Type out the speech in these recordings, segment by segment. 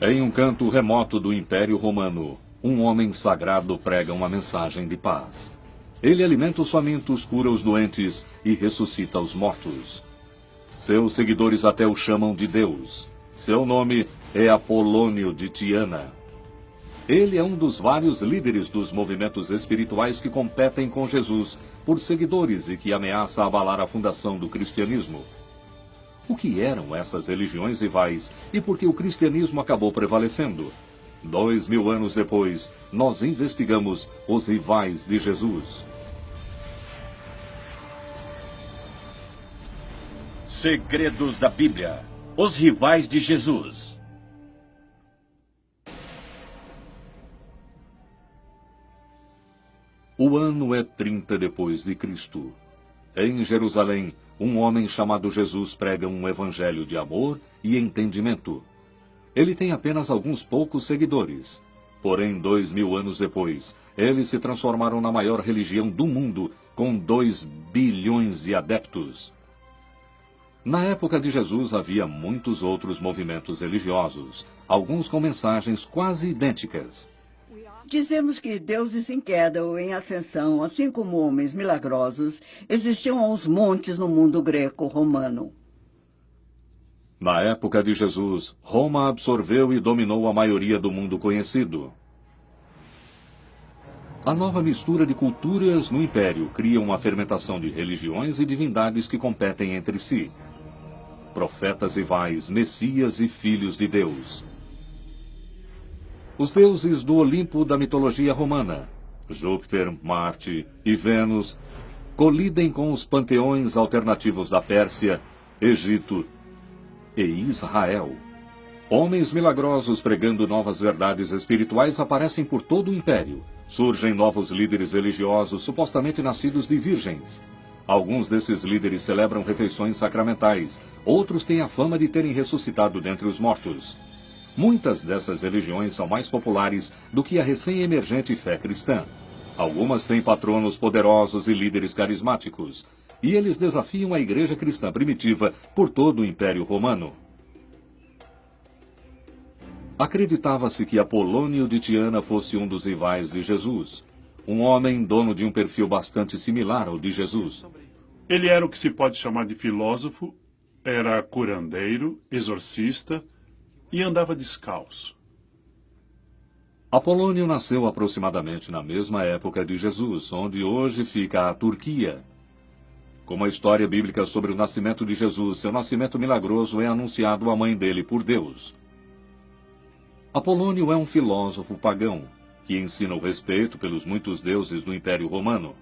Em um canto remoto do Império Romano, um homem sagrado prega uma mensagem de paz. Ele alimenta os famintos, cura os doentes e ressuscita os mortos. Seus seguidores até o chamam de Deus. Seu nome é Apolônio de Tiana. Ele é um dos vários líderes dos movimentos espirituais que competem com Jesus por seguidores e que ameaça abalar a fundação do cristianismo. O que eram essas religiões rivais e por que o cristianismo acabou prevalecendo? 2000 anos depois, nós investigamos os rivais de Jesus. Segredos da Bíblia. Os rivais de Jesus. O ano é 30 depois de Cristo. Em Jerusalém, um homem chamado Jesus prega um evangelho de amor e entendimento. Ele tem apenas alguns poucos seguidores. Porém, 2000 anos depois, eles se transformaram na maior religião do mundo, com 2 bilhões de adeptos. Na época de Jesus havia muitos outros movimentos religiosos, alguns com mensagens quase idênticas. Dizemos que deuses em queda ou em ascensão, assim como homens milagrosos, existiam aos montes no mundo greco-romano. Na época de Jesus, Roma absorveu e dominou a maioria do mundo conhecido. A nova mistura de culturas no Império cria uma fermentação de religiões e divindades que competem entre si. Profetas rivais, Messias e filhos de Deus. Os deuses do Olimpo da mitologia romana, Júpiter, Marte e Vênus, colidem com os panteões alternativos da Pérsia, Egito e Israel. Homens milagrosos pregando novas verdades espirituais aparecem por todo o Império. Surgem novos líderes religiosos supostamente nascidos de virgens. Alguns desses líderes celebram refeições sacramentais, outros têm a fama de terem ressuscitado dentre os mortos. Muitas dessas religiões são mais populares do que a recém-emergente fé cristã. Algumas têm patronos poderosos e líderes carismáticos, e eles desafiam a igreja cristã primitiva por todo o Império Romano. Acreditava-se que Apolônio de Tiana fosse um dos rivais de Jesus, um homem dono de um perfil bastante similar ao de Jesus. Ele era o que se pode chamar de filósofo, era curandeiro, exorcista e andava descalço. Apolônio nasceu aproximadamente na mesma época de Jesus, onde hoje fica a Turquia. Como a história bíblica sobre o nascimento de Jesus, seu nascimento milagroso é anunciado à mãe dele por Deus. Apolônio é um filósofo pagão, que ensina o respeito pelos muitos deuses do Império Romano.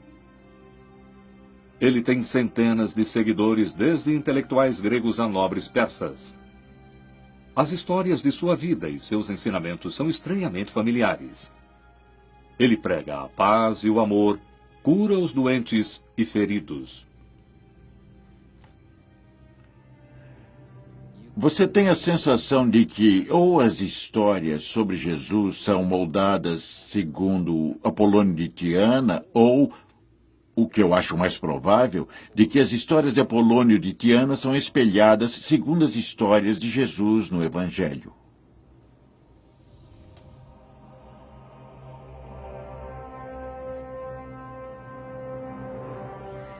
Ele tem centenas de seguidores, desde intelectuais gregos a nobres persas. As histórias de sua vida e seus ensinamentos são estranhamente familiares. Ele prega a paz e o amor, cura os doentes e feridos. Você tem a sensação de que ou as histórias sobre Jesus são moldadas segundo Apolônio de Tiana, ou, o que eu acho mais provável, de que as histórias de Apolônio de Tiana são espelhadas segundo as histórias de Jesus no Evangelho.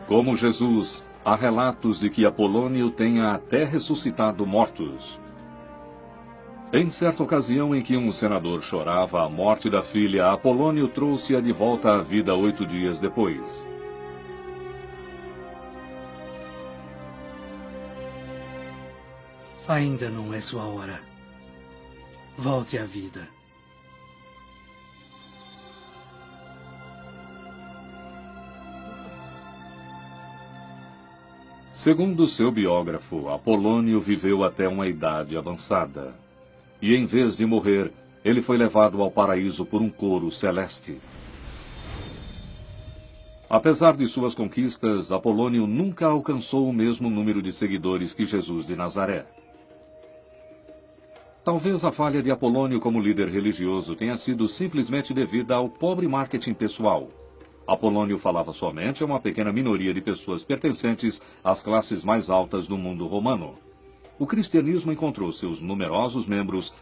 Como Jesus, há relatos de que Apolônio tenha até ressuscitado mortos. Em certa ocasião em que um senador chorava a morte da filha, Apolônio trouxe-a de volta à vida 8 dias depois. Ainda não é sua hora. Volte à vida. Segundo seu biógrafo, Apolônio viveu até uma idade avançada. E em vez de morrer, ele foi levado ao paraíso por um coro celeste. Apesar de suas conquistas, Apolônio nunca alcançou o mesmo número de seguidores que Jesus de Nazaré. Talvez a falha de Apolônio como líder religioso tenha sido simplesmente devida ao pobre marketing pessoal. Apolônio falava somente a uma pequena minoria de pessoas pertencentes às classes mais altas do mundo romano. O cristianismo encontrou seus numerosos membros